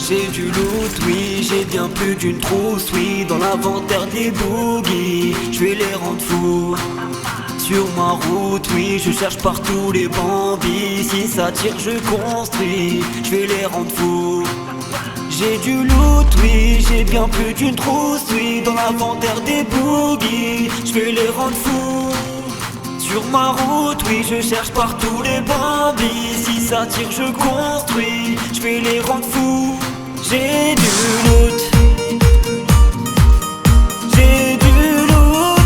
J'ai du loot, oui, j'ai bien plus d'une trousse, oui. Dans l'inventaire des boogies, je vais les rendre fous. Sur ma route, oui, je cherche partout les bambis. Si ça tire, je construis, je vais les rendre fous. J'ai du loot, oui, j'ai bien plus d'une trousse, oui. Dans l'inventaire des boogies, je vais les rendre fous. Sur ma route, oui, je cherche partout les bambis. Si ça tire, je construis, je vais les rendre fous. J'ai du loot. J'ai du loot.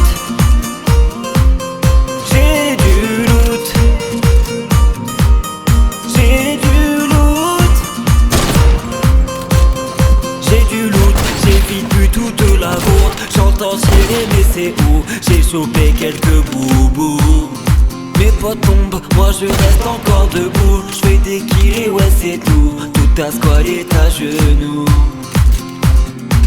J'ai du loot. J'ai du loot. J'ai du loot. J'ai vite bu toute la bourre. J'entends tirer mais c'est où? J'ai chopé quelques boubous. Mes potes tombent, moi je reste encore debout. Je fais des kills, ouais c'est tout. Tout ta squad est à genoux.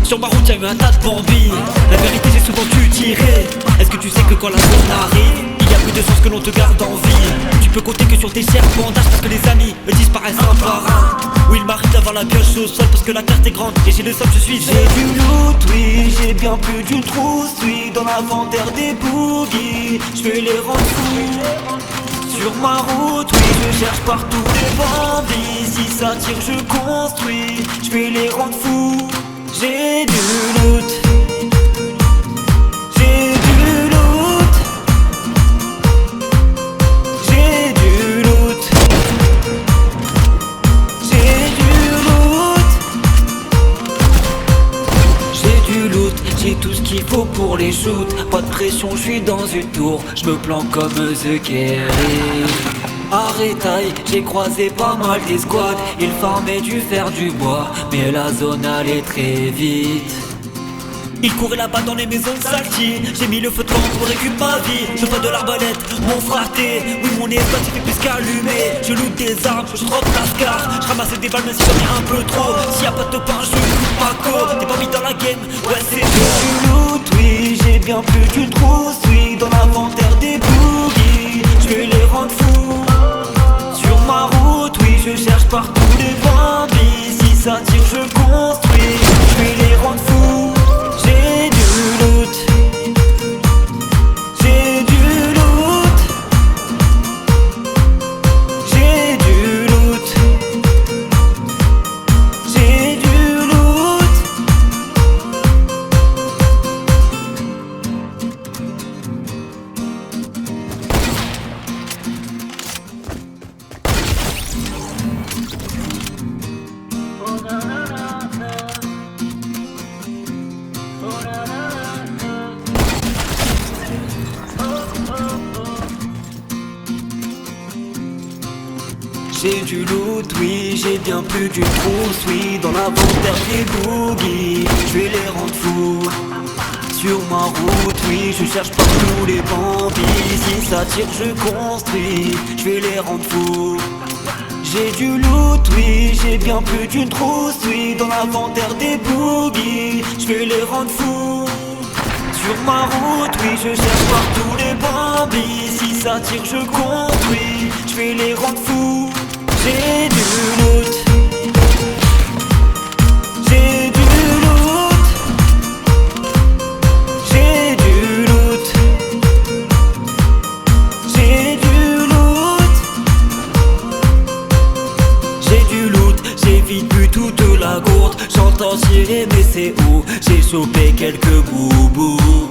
Sur ma route y'a eu un tas de bambis. La vérité j'ai souvent dû tirer. Est-ce que tu sais que quand la zone arrive, il y a plus de chances que l'on te garde en vie. Tu peux compter que sur tes chers bandages parce que les amis me disparaissent un par un. Oui il m'arrive d'avoir la pioche au sol parce que la carte est grande et j'ai le sol, je suis. J'ai du loot, oui, j'ai bien plus d'une trousse, oui. Dans l'inventaire des boogies, je vais les rendre fous. Sur ma route, oui, je cherche partout les bandits. Si ça tire, je construis, je vais les rendre fous. J'ai du loot. J'ai du loot. J'ai du loot. J'ai du loot. J'ai du loot. J'ai tout ce qu'il faut pour les shoots. Pas de pression, je suis dans une tour. Je me plante comme The Kerry. Arrêtaille, j'ai croisé pas mal des squads. Ils farmaient du fer du bois, mais la zone allait très vite. Ils couraient là-bas dans les maisons de salty. J'ai mis le feu de camp pour récupérer ma vie. Je fais de l'arbalète, mon fraté. Oui mon espace il fait plus qu'allumer. Je loot des armes, je troque la scar. Je ramasse des balles même si j'en ai un peu trop. S'il y a pas de pain, je coupe ma co. T'es pas mis dans la game, ouais c'est chaud. Du loot, oui, j'ai bien plus d'une trousse, oui. Dans l'inventaire des boogies, je vais les rendre fous. Sur ma route, oui, je cherche partout les bambis. Si ça tire, je construis, je vais les rendre fous. J'ai du loot. J'ai du loot. J'ai du loot. J'ai du loot. J'ai du loot, oui, j'ai bien plus d'une trousse, oui. Dans l'inventaire des boogies, je vais les rendre fous. Sur ma route, oui, je cherche partout les bambis. Si ça tire, je construis, je vais les rendre fous. J'ai du loot, oui, j'ai bien plus d'une trousse, oui. Dans l'inventaire des boogies, je vais les rendre fous. Sur ma route, oui, je cherche partout les bambis. Si ça tire, je construis, je vais les rendre fous. J'ai du loot. J'ai du loot. J'ai du loot. J'ai du loot. J'ai du loot. J'ai vite bu toute la gourde. J'entends tirer mais c'est où? J'ai chopé quelques boubous.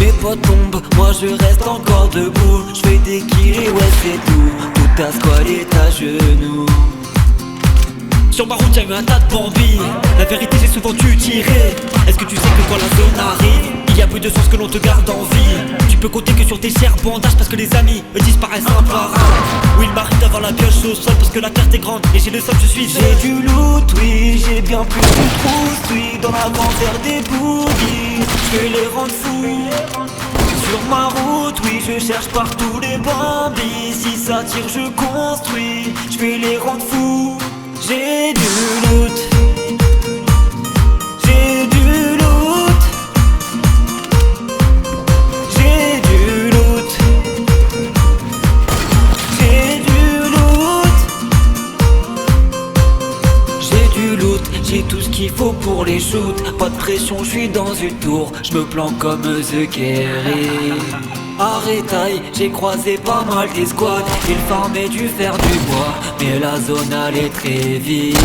Mes potes tombent, moi je reste encore debout. Je fais des kills, ouais c'est tout. Toute ta squad est à genoux. Sur ma route y'a eu un tas de bambis. La vérité j'ai souvent dû tirer. Est-ce que tu sais que quand la zone arrive, il y a plus de chances que l'on te garde en vie. Tu peux compter que sur tes chers bandages parce que les amis me disparaissent un par un. Oui il m'arrive d'avoir la pioche au sol parce que la carte est grande et j'ai le sol, je suis. J'ai du loot, oui, j'ai bien plus d'une trousse, oui. Dans l'inventaire des boogies, je vais les rendre fous. Sur ma route, oui, je cherche partout les bambis. Si ça tire, je construis, je vais les rendre fous. J'ai du loot. J'ai du loot. J'ai du loot. J'ai du loot. J'ai du loot. faut pour les shoots. Pas de pression, je suis dans une tour, je me plante comme The Kerry. Arrêtaille, j'ai croisé pas mal des squads. Ils farmaient du fer du bois, mais la zone allait très vite.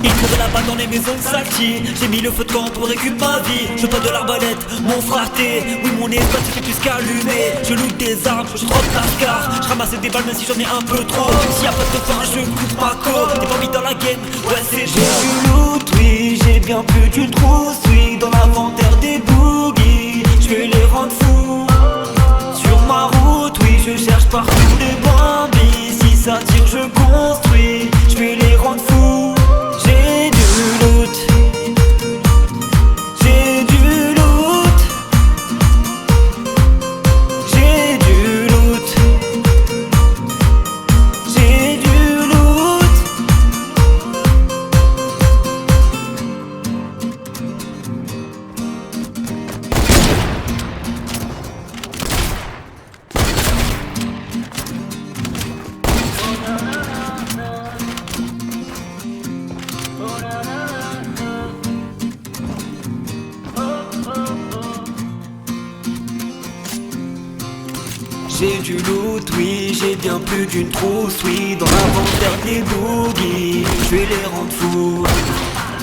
Ils couraient là-bas dans les maisons de Salty. J'ai mis le feu de camp pour récupérer ma vie. Je veux pas de l'arbalète, mon fraté. Oui, mon espace il fait plus qu'allumer. Je loot des armes, je trotte lascar. Je ramasse des balles même si j'en ai un peu trop. S'il y a pas de fin, je coupe ma côte. T'es pas mis dans la game, ouais c'est j'ai du loot, oui, j'ai bien plus d'une trousse, oui. Dans l'inventaire des boogies, je vais les rendre fous. Sur ma route, oui, je cherche partout des bambis. Si ça tire, je construis, je vais les rendre fous. J'ai du loot, j'ai du loot, j'ai du loot, j'ai du loot. J'ai du loot, oui, j'ai bien plus d'une trousse, oui. Dans l'inventaire des boogies, je vais les rendre fous.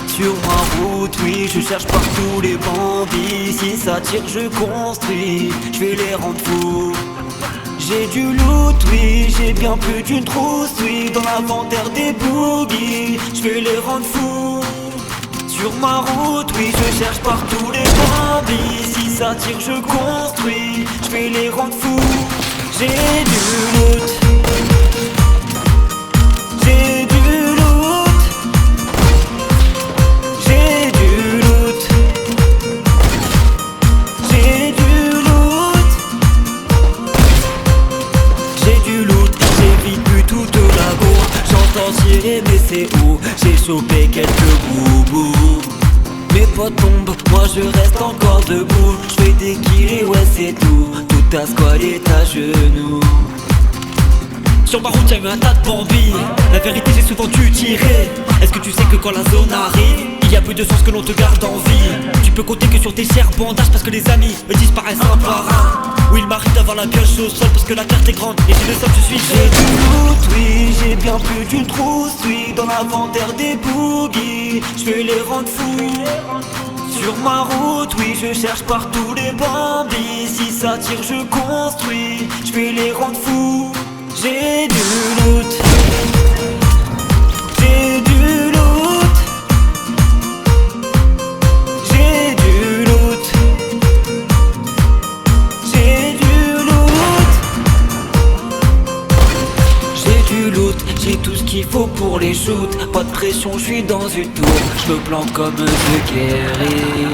Sur ma route, oui, je cherche partout les bambis. Si ça tire, je construis, je vais les rendre fous. J'ai du loot, oui, j'ai bien plus d'une trousse, oui. Dans l'inventaire des boogies, je vais les rendre fous. Sur ma route, oui, je cherche partout les bambis. Si ça tire, je construis, je vais les rendre fous. J'ai du loot, j'ai du loot, j'ai du loot, j'ai du loot, J'ai du loot, j'ai vite bu toute la bourre. J'entends tirer mais c'est où? J'ai chopé quelques boubous. Mes potes tombent, moi je reste encore debout. Je fais des kills et ouais c'est tout. Toute ta squad est à genoux. Sur ma route y'a eu un tas de bambis. La vérité j'ai souvent dû tirer. Est-ce que tu sais que quand la zone arrive, il y a peu de chances que l'on te garde en vie. Tu peux compter que sur tes chers bandages parce que les amis me disparaissent un par un. Oui il m'arrive d'avoir la pioche au sol parce que la carte est grande et j'ai le sol je suis j'ai du loot, oui, j'ai bien plus d'une trousse, oui. Dans l'inventaire des boogies, je vais les rendre fous. Sur ma route, oui, je cherche partout les bambis. Si ça tire, je construis, je vais les rendre fous. J'ai du loot, j'ai du loot, j'ai du loot, j'ai du loot. J'ai du loot, j'ai tout ce qu'il faut pour les shoots. Pas de pression, je suis dans une tour, je me plante comme The Kerry.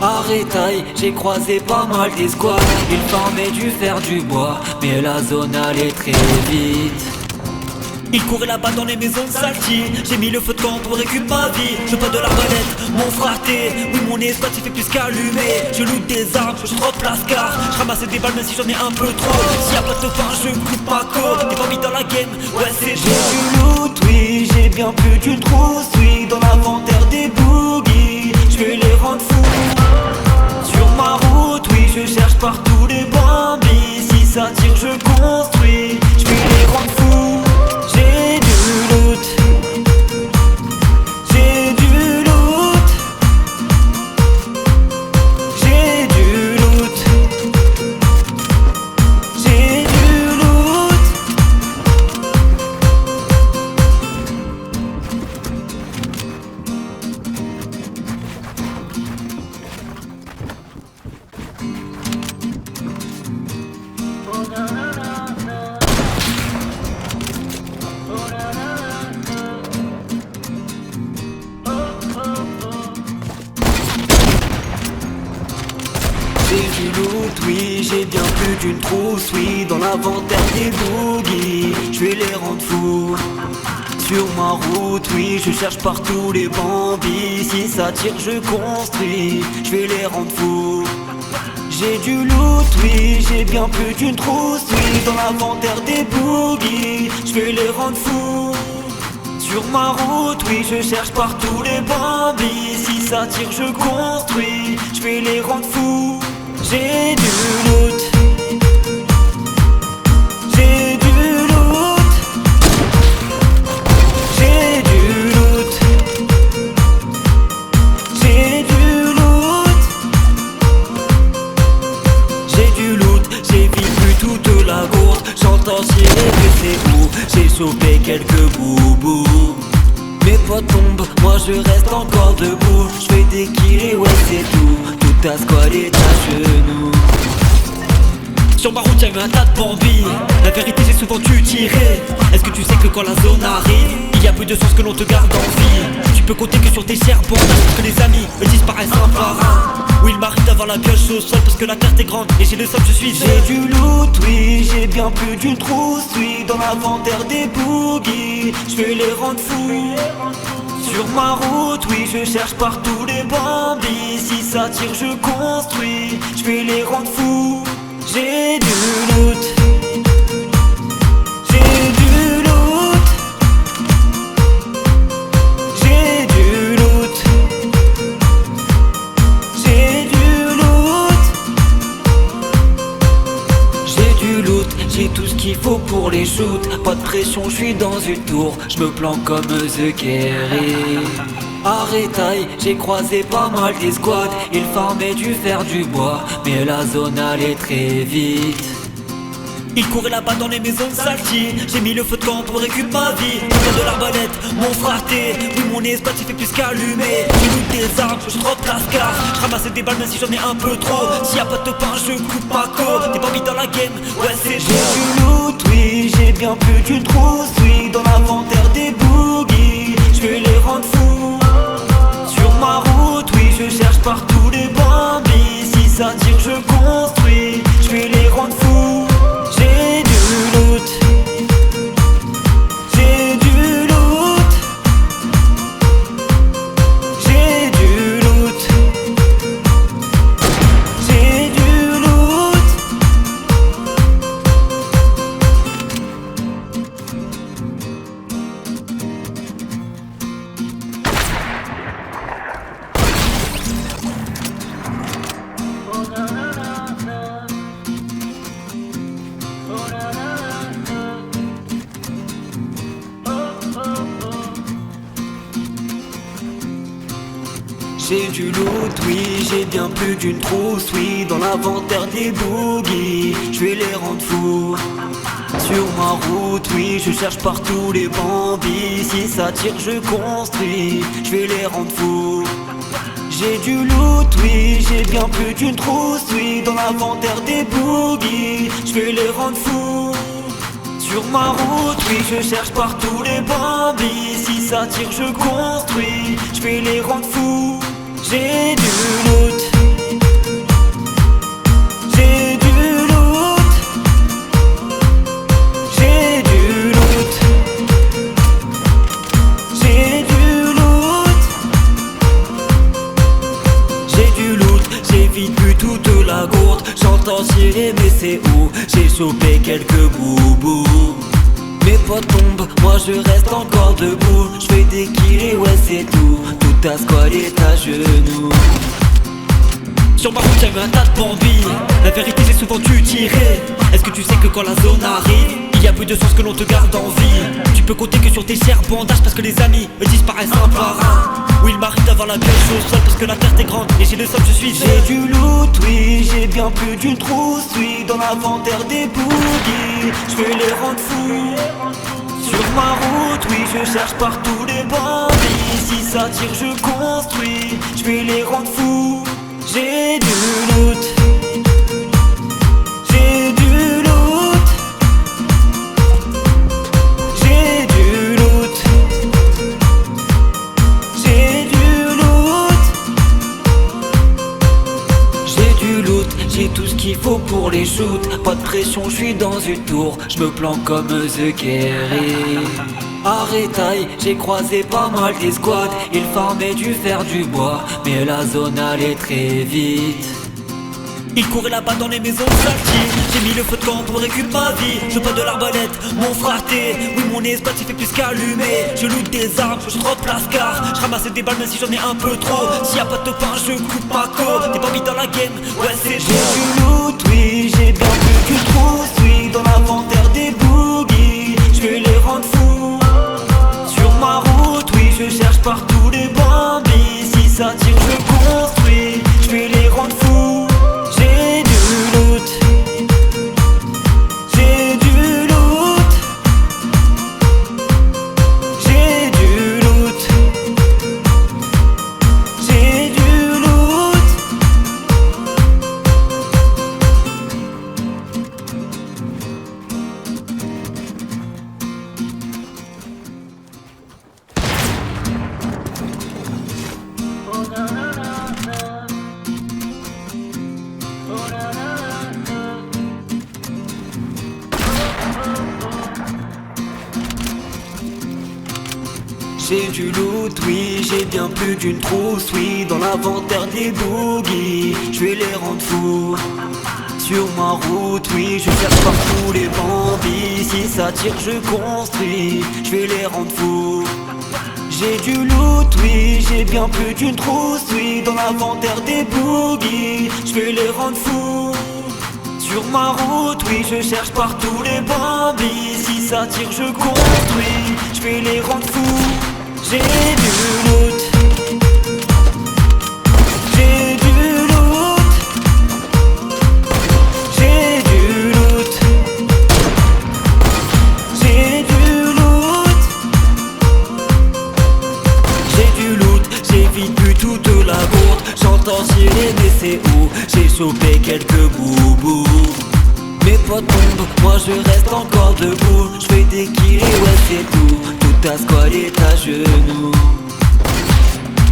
Arrêtaille, j'ai croisé pas mal des squads. Ils farmaient du fer du bois, mais la zone allait très vite. Ils couraient là-bas dans les maisons de Salty. J'ai mis le feu de camp pour récupérer ma vie. Je veux pas de l'arbalète, mon fraté. Oui mon espace il fait plus qu'allumer. Je loot des armes, je trotte lascar. Je ramasse des balles même si j'en ai un peu trop. S'il y a pas de fin, je coupe ma côte. T'es pas mis dans la game, ouais c'est j'ai du loot, oui, j'ai bien plus d'une trousse, oui. Dans l'inventaire des boogies, je vais les rendre fous. Sur ma route, oui, je cherche partout les bambis. Si ça tire, je construis, je vais les rendre fous. J'ai du loot, j'ai du loot, j'ai du loot, j'ai du loot. J'ai du loot, oui, j'ai bien plus d'une trousse, oui. Dans l'inventaire des boogies, je vais les rendre fous. Sur ma route, oui, je cherche partout les bambis. Si ça tire, je construis, je vais les rendre fous. J'ai du loot, oui, j'ai bien plus d'une trousse, oui. Dans l'inventaire des boogies, je vais les rendre fous. Sur ma route, oui, je cherche partout les bambis. Si ça tire, je construis, je vais les rendre fous. J'ai du loot, j'ai du loot, j'ai du loot, j'ai du loot, j'ai du loot, j'ai vécu toute la gourde. J'entends tirer mais c'est où j'ai chopé quelques boubous. Mes potes tombent, moi je reste encore debout. Je fais des kills et ouais c'est tout. Toute ta squad est à genoux. Sur ma route y'a eu un tas de bambis. La vérité j'ai souvent dû tirer. Est-ce que tu sais que quand la zone arrive, il y a peu de chances que l'on te garde en vie. Tu peux compter que sur tes chers bandes, parce que les amis disparaissent un par un. Oui il m'arrive d'avoir la pioche au sol parce que la carte est grande et j'ai le sol, je suis J'ai du loot, oui, j'ai bien plus d'une trousse, oui. Dans l'inventaire des boogies, je vais les rendre fous. Sur ma route, oui, je cherche partout les bambis. Si ça tire, je construis, je vais les rendre fous. J'ai du loot, j'ai du loot, j'ai du loot, j'ai du loot, j'ai du loot, j'ai tout ce qu'il faut pour les shoots. Pas de pression, je suis dans une tour, je me planque comme The Kerry. Arrêtaille, j'ai croisé pas mal des squads. Ils farmaient du fer du bois, mais la zone allait très vite. Ils couraient là-bas dans les maisons de salty. J'ai mis le feu de camp pour récupérer ma vie. J'ai de l'arbalète, mon fraté. Oui mon espace il fait plus qu'allumer. Je loot des armes, je drop la scar. Je ramasse des balles même si j'en ai un peu trop. S'il y a pas de pain je coupe ma côte. T'es pas mis dans la game, ouais c'est chaud. J'ai du loot, oui, j'ai bien plus d'une trousse, oui. Dans l'inventaire des boogies, je vais les rendre fous. Sur ma route, oui, je cherche partout les bambis. Si ça tire, je construis, je vais les rendre fous. J'ai du loot, j'ai du loot, j'ai du loot, j'ai du loot. J'ai du loot, oui, j'ai bien plus d'une trousse, oui. Dans l'inventaire des boogies, je vais les rendre fous. Sur ma route, oui, je cherche partout les bambis. Si ça tire, je construis, je vais les rendre fous. J'ai du loot, oui, j'ai bien plus d'une trousse, oui. Dans l'inventaire des boogies, je vais les rendre fous. Sur ma route, oui, je cherche partout les bambis. Si ça tire, je construis, je vais les rendre fous. J'ai du loot, j'ai du loot, j'ai du loot, j'ai du loot, j'ai du loot, j'ai vite bu toute la gourde. J'entends tirer mais c'est où j'ai chopé quelques boubous. Mes potes tombent, moi je reste encore debout. Je fais des kills et ouais c'est tout. Toute ta squad est à genoux. Sur ma route y'a eu un tas de bambis. La vérité j'ai souvent dû tirer. Est-ce que tu sais que quand la zone arrive, il y a peu de chances que l'on te garde en vie. Tu peux compter que sur tes chers bandages parce que les amis disparaissent un par un. Oui il m'arrive d'avoir la pioche au sol parce que la carte est grande et j'ai le sol, je suis J'ai du loot, oui, j'ai bien plus d'une trousse, oui. Dans l'inventaire des boogies, je vais les rendre fous. Sur ma route, oui, je cherche partout les bambis. Si ça tire, je construis, je vais les rendre fous. J'ai du loot, j'ai du loot, j'ai du loot, j'ai du loot, j'ai du loot, j'ai tout ce qu'il faut pour les shoots. Pas de pression, je suis dans une tour, je me planque comme The Kerry. Arrêtaille, j'ai croisé pas mal des squads. Ils farmaient du fer du bois, mais la zone allait très vite. Il courait là-bas dans les maisons de Salty. J'ai mis le feu de camp pour récupérer ma vie. Je veux pas de l'arbalète, mon fraté. Oui, mon espace il fait plus qu'allumer. Je loot des armes, je drop lascar. Je ramasse des balles même si j'en ai un peu trop. S'il y a pas de pain, je coupe ma côte. T'es pas mis dans la game, ouais c'est J'ai du loot, oui, j'ai bien plus du trousse, oui. Dans l'inventaire des boogies, je vais les rendre fous. Sur ma route, oui, je cherche partout les bambis. Si ça tire, je construis, je vais les rendre fous. J'ai du loot, j'ai du loot, j'ai du loot, j'ai du loot. J'ai du loot, oui, j'ai bien plus d'une trousse, oui. Dans l'inventaire des boogies, je vais les rendre fous. Sur ma route, oui, je cherche partout les bambis. Si ça tire, je construis, je vais les rendre fous. J'ai du loot, oui, j'ai bien plus d'une trousse, oui. Dans l'inventaire des boogies, je vais les rendre fous. Sur ma route, oui, je cherche partout les bambis. Si ça tire, je construis, je vais les rendre fous. J'ai du loot, j'ai du loot, j'ai du loot, j'ai du loot, j'ai du loot, j'ai vite bu toute la gourde. J'entends tirer mais c'est où? J'ai chopé quelques boubous. Mes potes tombent, moi je reste encore debout. Je fais des kills et ouais c'est tout. Toute ta squad est à genoux.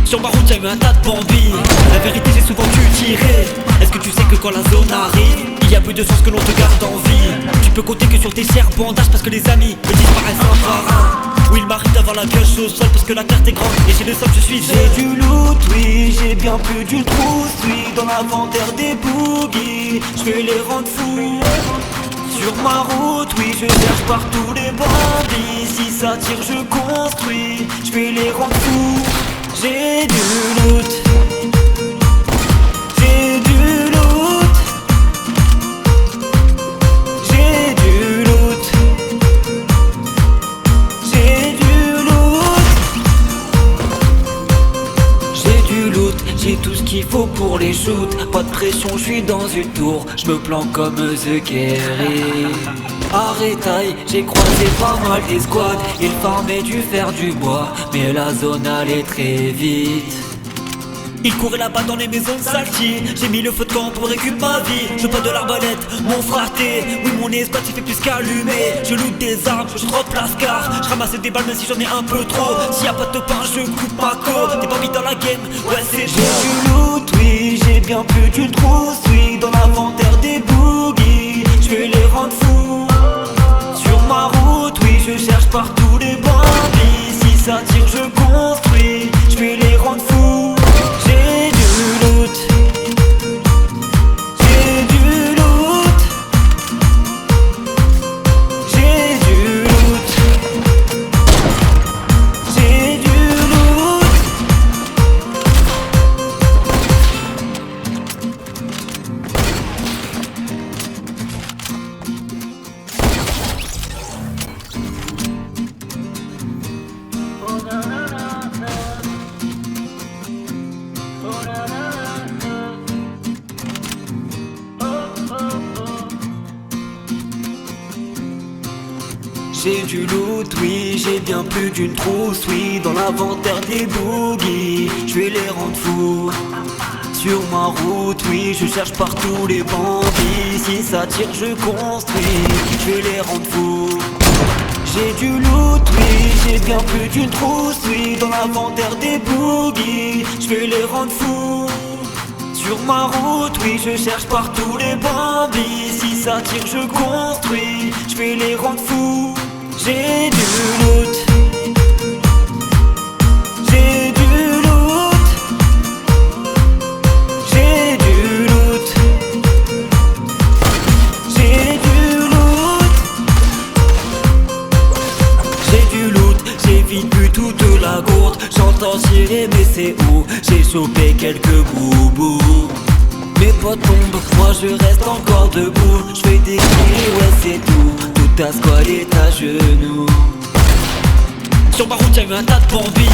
Sur ma route y'a eu un tas de bambis. La vérité j'ai souvent dû tirer. Est-ce que tu sais que quand la zone arrive, il y a peu de chances que l'on te garde en vie. Tu peux compter que sur tes chers bandages parce que les amis me disparaissent un par un. Oui il m'arrive d'avoir la gueule au sol parce que la carte est grande et j'ai le sol je suis seul. J'ai du loot, oui, j'ai bien plus d'une trousse, oui. Dans l'inventaire des boogies, je vais les rendre fous. Sur ma route, oui, je cherche partout les bambis. Si ça tire, je construis, je vais les rendre fous. J'ai du loot, j'ai du loot, j'ai du loot, j'ai du loot, j'ai du loot, j'ai tout ce qu'il faut pour les shoots. Pas de pression, je suis dans une tour, je me planque comme The Kerry. Arrêtaille, j'ai croisé pas mal des squads. Ils farmaient du fer du bois, mais la zone allait très vite. Il courait là-bas dans les maisons de Salty. J'ai mis le feu de camp pour récupérer ma vie. Je veux pas de l'arbalète, mon fraté. Oui mon espace il fait plus qu'allumer. Je loot des armes, je drop lascar. Je ramasse des balles même si j'en ai un peu trop. S'il y a pas de pain, je coupe ma côte. T'es pas mis dans la game, ouais c'est chaud. J'ai du loot, oui, j'ai bien plus d'une trousse, oui. Dans l'inventaire des boogies, je vais les rendre fous. Sur ma route, oui, je cherche partout les bambis. Si ça tire, je construis, je vais les rendre fous. J'ai du loot, j'ai du loot, j'ai du loot, j'ai du loot. J'ai du loot, oui, j'ai bien plus d'une trousse, oui. Dans l'inventaire des boogies, je vais les rendre fous. Sur ma route, oui, je cherche partout les bambis. Si ça tire, je construis, je vais les rendre fous. J'ai du loot, oui, j'ai bien plus d'une trousse, oui. Dans l'inventaire des boogies, je vais les rendre fous. Sur ma route, oui, je cherche partout les bambis. Si ça tire, je construis, je vais les rendre fous. J'ai du loot, j'ai du loot, j'ai du loot, vite bu toute la gourde. J'entends tirer mais c'est où? J'ai chopé quelques boubous. Mes potes tombent, moi je reste encore debout. J'fais des kills, ouais c'est tout. Toute ta squad est à genoux. Sur ma route y'a eu un tas de bambis.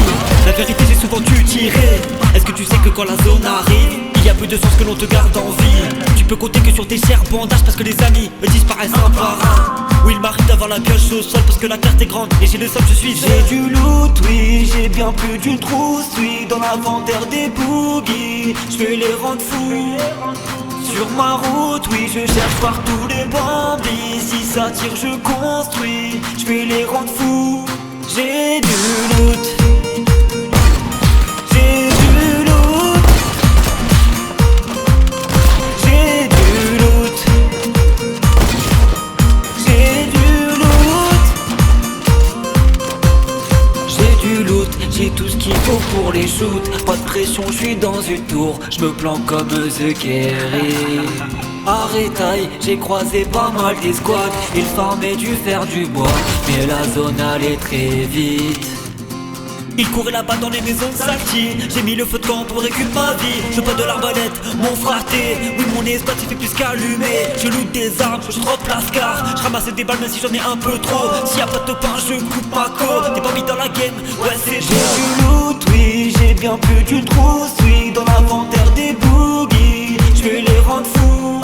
La vérité j'ai souvent dû tirer. Est-ce que tu sais que quand la zone arrive, il y a peu de chances que l'on te garde en vie? Tu peux compter que sur tes chers bandages parce que les amis disparaissent un par un. Oui il m'arrive d'avoir la pioche au sol parce que la carte est grande et j'ai le sol, je suis J'ai du loot, oui, j'ai bien plus d'une trousse, oui. Dans l'inventaire des boogies, je vais les rendre fous. Sur ma route, oui, je cherche partout les bandits. Si ça tire, je construis, je vais les rendre fous. J'ai du loot, j'ai du loot, j'ai du loot, j'ai du loot, J'ai du loot, j'ai tout ce qu'il faut pour les shoots. Pas de pression, je suis dans une tour. Je me planque comme The Kerry. Arrêtaille, j'ai croisé pas mal des squads. Ils farmaient du fer du bois, mais la zone allait très vite. Ils couraient là-bas dans les maisons de Salty. J'ai mis le feu de camp pour récupérer ma vie. Je veux pas de l'arbalète, mon fraté. Oui mon espace il fait plus qu'allumer. Je loot des armes, je drop la scar. Je ramasse des balles même si j'en ai un peu trop. S'il y a pas de pain je coupe ma côte. T'es pas mis dans la game, ouais c'est j'ai du loot, oui, j'ai bien plus d'une trousse, oui. Dans l'inventaire des boogies, je vais les rendre fous.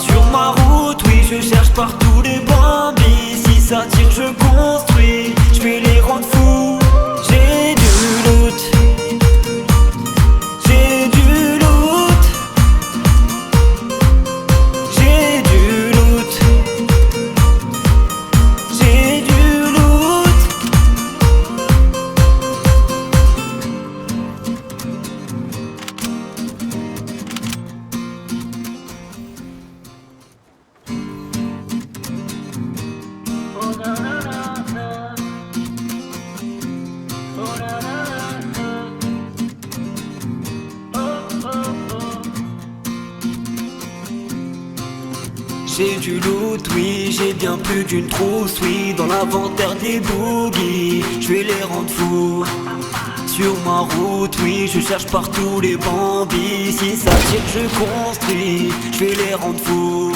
Sur ma route, oui, je cherche partout les bambis. Si ça tire, je construis, je vais les rendre fous. J'ai du loot, j'ai du loot, j'ai du loot, j'ai du loot. J'ai du loot, oui, j'ai bien plus d'une trousse, oui. Dans l'inventaire des boogies, je vais les rendre fous. Sur ma route, oui, je cherche partout les bambis. Si ça tire, je construis, je vais les rendre fous.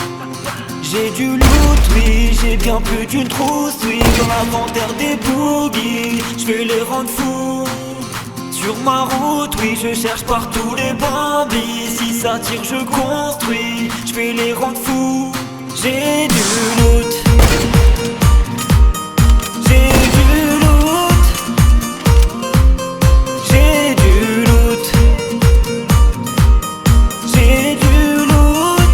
J'ai du loot, oui, j'ai bien plus d'une trousse, oui. Dans l'inventaire des boogies, je vais les rendre fous. Sur ma route, oui, je cherche partout les bambis. Si ça tire, je construis, je vais les rendre fous. J'ai du loot, j'ai du loot, j'ai du loot, j'ai du loot,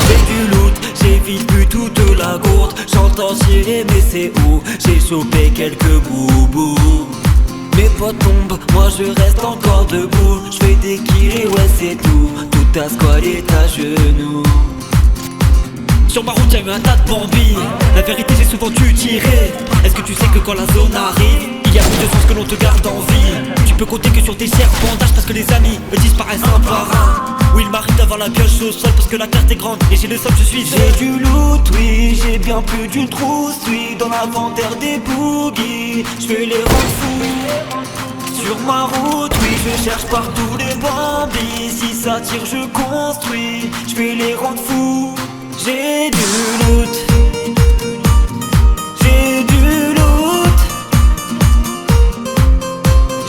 J'ai du loot, j'ai vite bu toute la gourde. J'entends tirer mais c'est où? J'ai chopé quelques boubous. Mes potes tombent, moi je reste encore debout. J'fais des kills, ouais c'est tout. Toute ta squad est à genoux. Sur ma route y'a eu un tas de bambis. La vérité j'ai souvent dû tirer. Est-ce que tu sais que quand la zone arrive, il y a plus de chances que l'on te garde en vie? Tu peux compter que sur tes chers bandages parce que les amis disparaissent un par un. Oui il m'arrive d'avoir la pioche au sol parce que la carte est grande et j'ai le sol, je suis j'ai du loot, oui, j'ai bien plus d'une trousse, oui. Dans l'inventaire des boogies, je vais les rendre fous. Sur ma route, oui, je cherche partout les bambis. Si ça tire, je construis, je vais les rendre fous. J'ai du loot, j'ai du loot,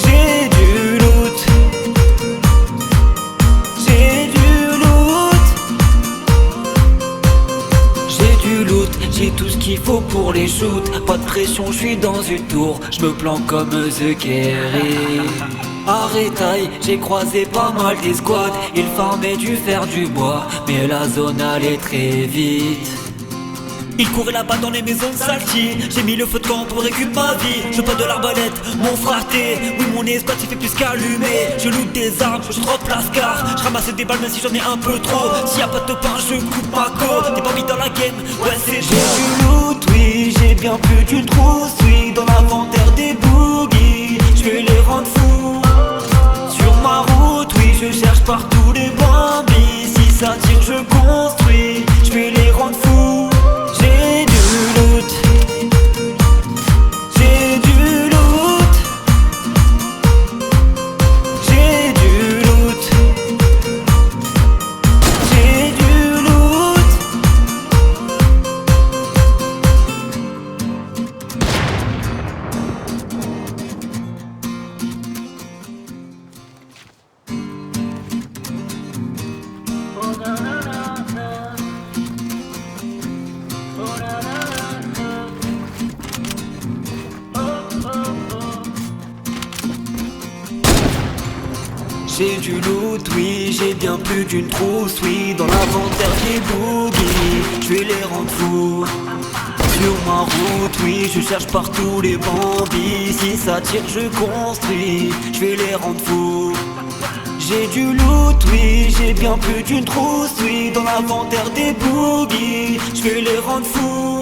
j'ai du loot, j'ai du loot, J'ai du loot, j'ai tout ce qu'il faut pour les shoots. Pas de pression, je suis dans une tour. Je me planque comme The Kerry. Arrêtaille, j'ai croisé pas mal des squads. Ils farmaient du fer du bois, mais la zone allait très vite. Ils couraient là-bas dans les maisons de Salty. J'ai mis le feu de camp pour récupérer ma vie. Je veux pas de l'arbalète, mon fraté. Oui mon espace il fait plus qu'allumer. Je loot des armes, je drop la scar. Je ramasse des balles même si j'en ai un peu trop. S'il y a pas de pain, je coupe ma côte. T'es pas mis dans la game, ouais c'est j'ai du loot, oui, j'ai bien plus d'une trousse, oui. Dans l'inventaire des boogies, je vais les rendre fous. Sur ma route, oui, je cherche partout les bambis. Si ça tire, je construis, je vais les rendre fous. J'ai du loot, J'ai du loot, oui, j'ai bien plus d'une trousse, oui. Dans l'inventaire des boogies, je vais les rendre fous. Sur ma route, oui, je cherche partout les bandits. Si ça tire, je construis, je vais les rendre fous. J'ai du loot, oui, j'ai bien plus d'une trousse, oui. Dans l'inventaire des boogies, je vais les rendre fous.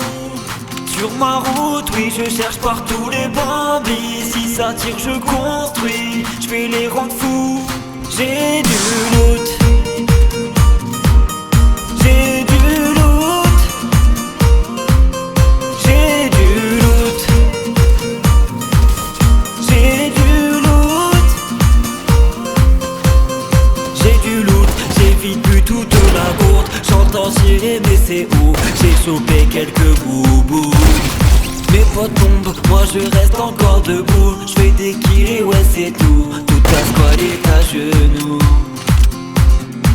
Sur ma route, oui, je cherche partout les bandits. Si ça tire, je construis, je vais les rendre fous. J'ai du loot. J'ai du loot. J'ai du loot. J'ai du loot. J'ai du loot. J'ai vite bu toute la gourde. J'entends tirer mais c'est où? J'ai chopé quelques boubous. Mes potes tombent, moi je reste encore debout. Je fais des kills et ouais c'est tout. Toute ta squad est à genoux.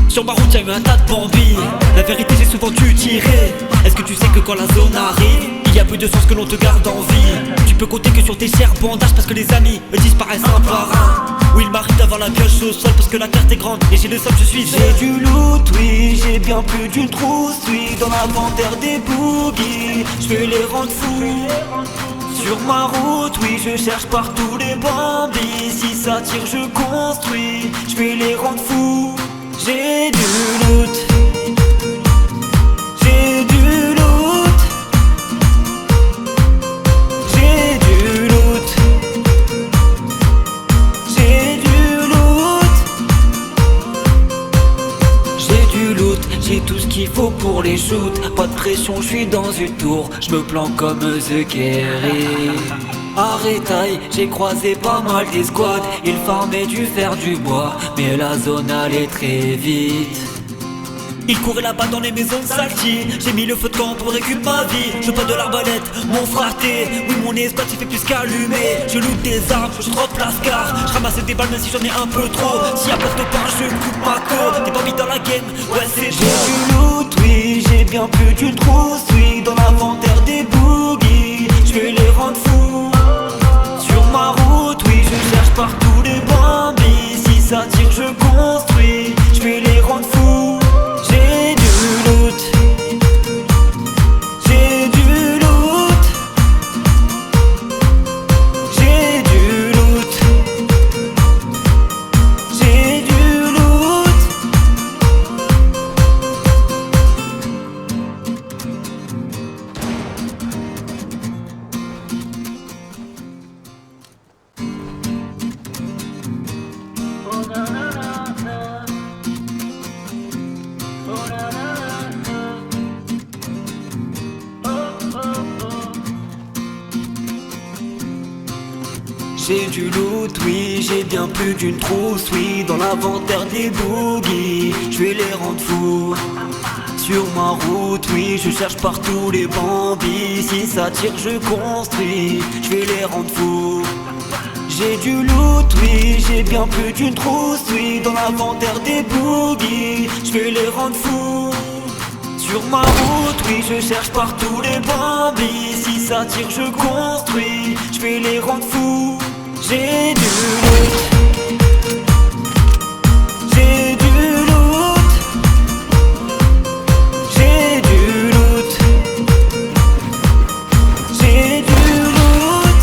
Sur ma route y'a eu un tas de bambis. La vérité j'ai souvent dû tirer. Est-ce que tu sais que quand la zone arrive, il y a peu de chances que l'on te garde en vie. Tu peux compter que sur tes chers bandages parce que les amis disparaissent un par un. Oui il m'arrive d'avoir la pioche au sol parce que la carte est grande et j'ai le sol, je suis J'ai du loot, oui, j'ai bien plus d'une trousse, oui. Dans l'inventaire des boogies, je vais les rendre fous. Sur ma route, oui, je cherche partout les bandits. Si ça tire, je construis, je vais les rendre fous. J'ai du loot. J'ai du loot. J'ai du loot. J'ai du loot. J'ai du loot. J'ai tout ce qu'il faut pour les shoots. Pas de pression, je suis dans une tour. Je me planque comme The Kerry. Arrêtaille, j'ai croisé pas mal des squads. Ils farmaient du fer du bois, mais la zone allait très vite. Il courait là-bas dans les maisons de Salty. J'ai mis le feu de camp pour récupérer ma vie. Je veux pas de l'arbalète, mon fraté. Oui mon espace il fait plus qu'allumer. Je loot des armes, je drop lascar. Je ramasse des balles même si j'en ai un peu trop. Si y'a pas de pain je coupe ma côte. T'es pas mis dans la game, ouais c'est J'ai du loot, oui, j'ai bien plus d'une trousse, oui. Dans l'inventaire des boogies, je vais les rendre fous. Sur ma route, oui, je cherche partout les bandits. Si ça tire, je construis, je vais les rendre fous. J'ai du loot. J'ai du loot. J'ai du loot. J'ai du loot. J'ai du loot, oui, j'ai bien plus d'une trousse, oui. Dans l'inventaire des boogies, je vais les rendre fous. Sur ma route, oui, je cherche partout les bandits. Si ça tire, je construis, je vais les rendre fous. J'ai du loot, oui, j'ai bien plus d'une trousse, oui. Dans l'inventaire des boogies, je vais les rendre fous. Sur ma route, oui, je cherche partout les bandits. Si ça tire, je construis, je vais les rendre fous. J'ai du loot. J'ai du loot. J'ai du loot. J'ai du loot.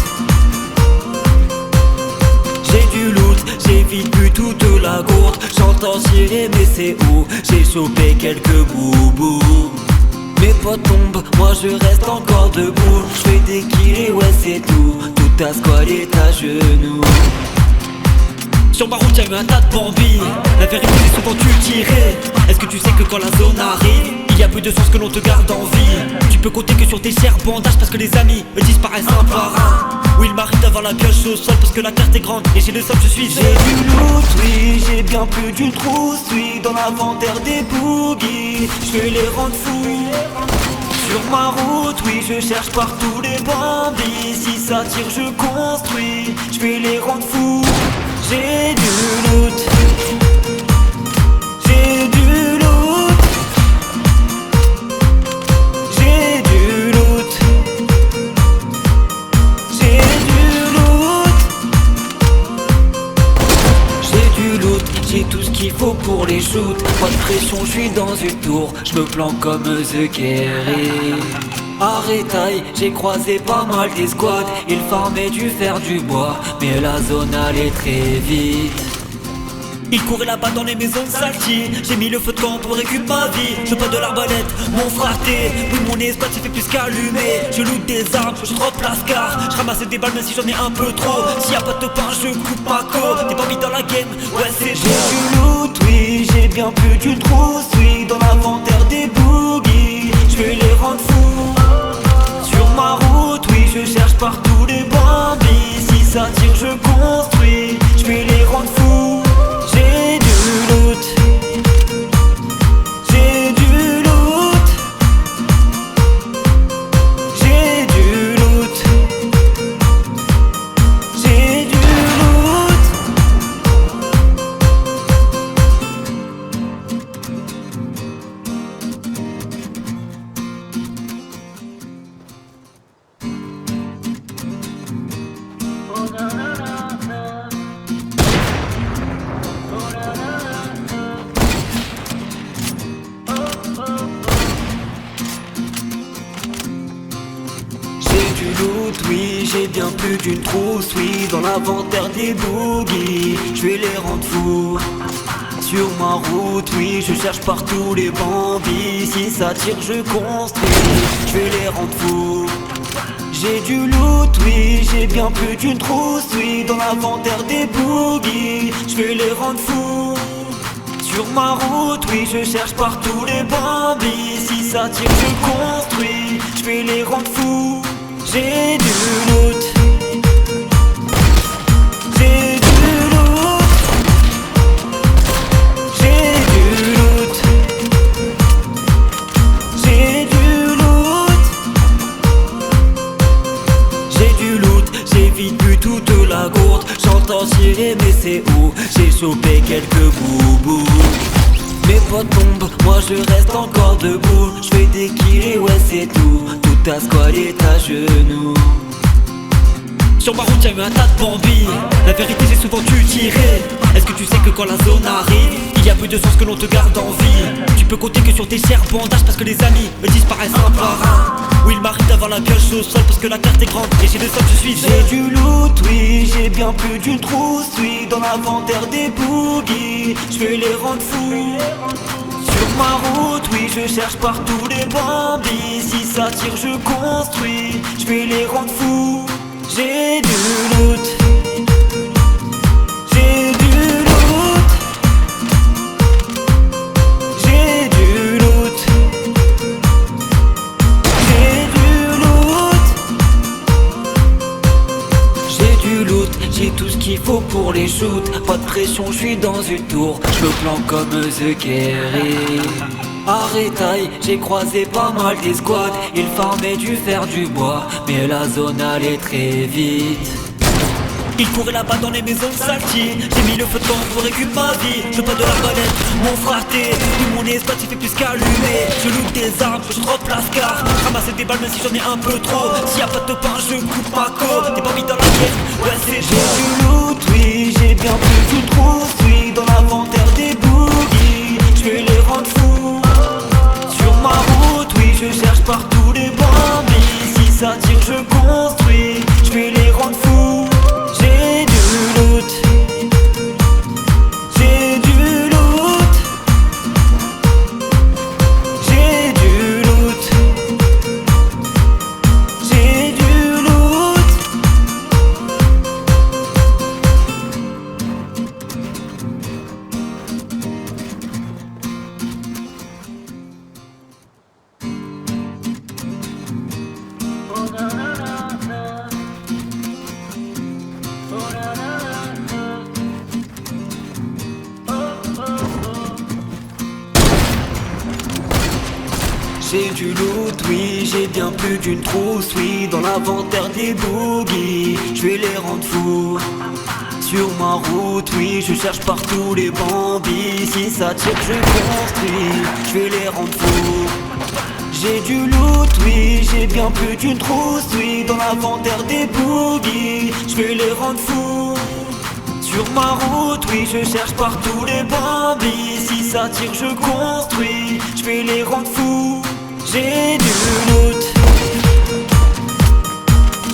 J'ai du loot. J'ai vite bu toute la gourde. J'entends tirer mais c'est où? J'ai chopé quelques boubous. Mes potes tombent, moi je reste encore debout. Je fais des kills et ouais c'est tout. Toute ta squad est à genoux. Sur ma route y'a eu un tas de bambis. La vérité j'ai souvent dû tirer. Est-ce que tu sais que quand la zone arrive, il y a peu de chances que l'on te garde en vie. Tu peux compter que sur tes chers bandages parce que les amis disparaissent un par un. Oui il m'arrive d'avoir la pioche au sol parce que la carte est grande et j'ai le sol, je suis J'ai du loot, oui, j'ai bien plus d'une trousse, oui. Dans l'inventaire des boogies, je vais les rendre fous. Sur ma route, oui, je cherche partout les bandits. Si ça tire, je construis, je vais les rendre fous. J'ai du loot. J'ai du loot. J'ai du loot. J'ai du loot. J'ai du loot. J'ai les shoots. Pas de pression, je suis dans une tour, je me plante comme The Kerry. Arrêtaille, j'ai croisé pas mal des squads. Ils farmaient du fer du bois, mais la zone allait très vite. Il courait là-bas dans les maisons de Salty. J'ai mis le feu de camp pour récupérer ma vie. Je veux pas de l'arbalète, mon fraté. Oui, mon espace s'est fait plus qu'allumer. Je loot des armes, je drop lascar. Je ramasse des balles même si j'en ai un peu trop. S'il y a pas de pain, je coupe ma côte. T'es pas mis dans la game, ouais c'est J'ai du loot, oui, j'ai bien plus d'une trousse. Oui, dans l'inventaire des boogies, je vais les rendre fous. Sur ma route, oui, je cherche partout les bambis. Si ça tire, je construis, je vais les rendre fous. J'ai du loot, j'ai du loot, j'ai du loot, j'ai du loot. J'ai du loot, oui, j'ai bien plus d'une trousse, oui, dans l'inventaire des boogies, je vais les rendre fous. Sur ma route, oui, je cherche partout les bambis. Si ça tire, je construis, je vais les rendre fous. J'ai du loot, oui, j'ai bien plus d'une trousse, oui, dans l'inventaire des boogies, je vais les rendre fous. Sur ma route, oui, je cherche partout les bambis. Si ça tire, je construis, je vais les rendre fous. J'ai du loot, j'ai du loot, j'ai du loot, j'ai du loot, J'ai du loot, j'ai vite bu toute la gourde. J'entends tirer mais c'est où? J'ai chopé quelques boubous. Mes potes tombent, moi je reste encore debout. Je fais des kills et ouais c'est tout. Toute ta squad est à genoux. Sur ma route y'a eu un tas de bambis. La vérité j'ai souvent dû tirer. Est-ce que tu sais que quand la zone arrive, il y a peu de chances que l'on te garde en vie. Tu peux compter que sur tes chers bandages parce que les amis me disparaissent un par un. Oui il m'arrive d'avoir la pioche au sol parce que la carte est grande et j'ai le sol je suis j'ai du loot, oui, j'ai bien plus d'une trousse, oui, dans l'inventaire des boogies, je vais les rendre fous. Sur ma route, oui, je cherche partout les bambis. Si ça tire, je construis, je vais les rendre fous. J'ai du loot, j'ai du loot, j'ai du loot, j'ai du loot, J'ai du loot, j'ai tout ce qu'il faut pour les shoots. Pas de pression, je suis dans une tour, je me plante comme The Kerry. Arrêtaille, j'ai croisé pas mal des squads. Ils farmaient du fer du bois, mais la zone allait très vite. Il courait là-bas dans les maisons de Salty. J'ai mis le feu de camp pour récupérer ma vie. Je veux pas de l'arbalète, mon fraté. Oui, mon espace il fait plus qu'allumer. Je loot des armes, je drop lascar. Ramasser des balles même si j'en ai un peu trop. S'il y a pas de pain, je coupe ma côte. T'es pas mis dans la game, ouais c'est j'ai du loot, oui, j'ai bien plus d'une trousse, oui, dans l'inventaire des boogies, je vais les rendre fous. Sur ma route, oui, je cherche partout les bambis. Si ça tire, je construis, je vais les rendre fous. J'ai du loot, j'ai du loot, j'ai du loot, j'ai du loot. J'ai du loot, oui, j'ai bien plus d'une trousse, oui, dans l'inventaire des boogies, je vais les rendre fous. Sur ma route, oui, je cherche partout les bambis. Si ça tire, je construis, je vais les rendre fous. J'ai du loot, oui, j'ai bien plus d'une trousse, oui, dans l'inventaire des boogies, je vais les rendre fous. Sur ma route, oui, je cherche partout les bambis. Si ça tire, je construis, je vais les rendre fous. J'ai du loot,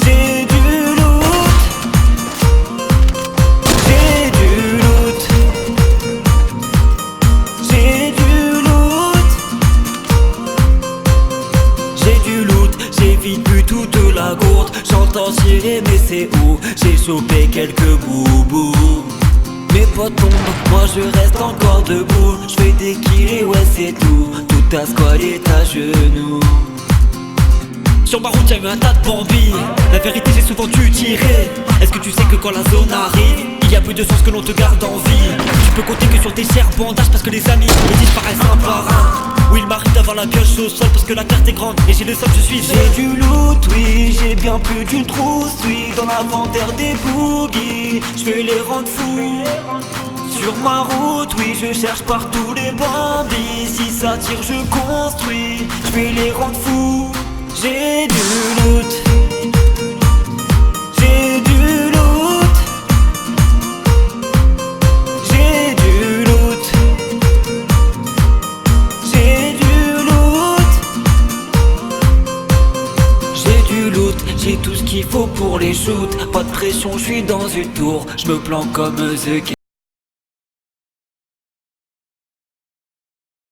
j'ai du loot, j'ai du loot, j'ai du loot, j'ai du loot, j'ai vite bu toute la gourde. J'entends tirer mais c'est où? J'ai chopé quelques boubous. Mes potes tombent, moi je reste encore debout. Je fais des kills, ouais c'est tout. Tout ta squad est à genoux. Sur ma route y'a eu un tas de bambis. La vérité j'ai souvent dû tirer. Est-ce que tu sais que quand la zone arrive, il y a peu de chances que l'on te garde en vie. Tu peux compter que sur tes chers bandages parce que les amis ils disparaissent un par un. Oui il m'arrive d'avoir la pioche au sol parce que la carte est grande et j'ai le sol, je suis J'ai du loot, oui, j'ai bien plus d'une trousse, oui. Dans l'inventaire des boogies, je vais les rendre fous. Sur ma route, oui, je cherche partout les bandits. Si ça tire, je construis, je vais les rendre fous. J'ai du loot, j'ai du loot, j'ai du loot, j'ai du loot, j'ai du loot, j'ai tout ce qu'il faut pour les shoots. Pas de pression, je suis dans une tour, je me planque comme The King.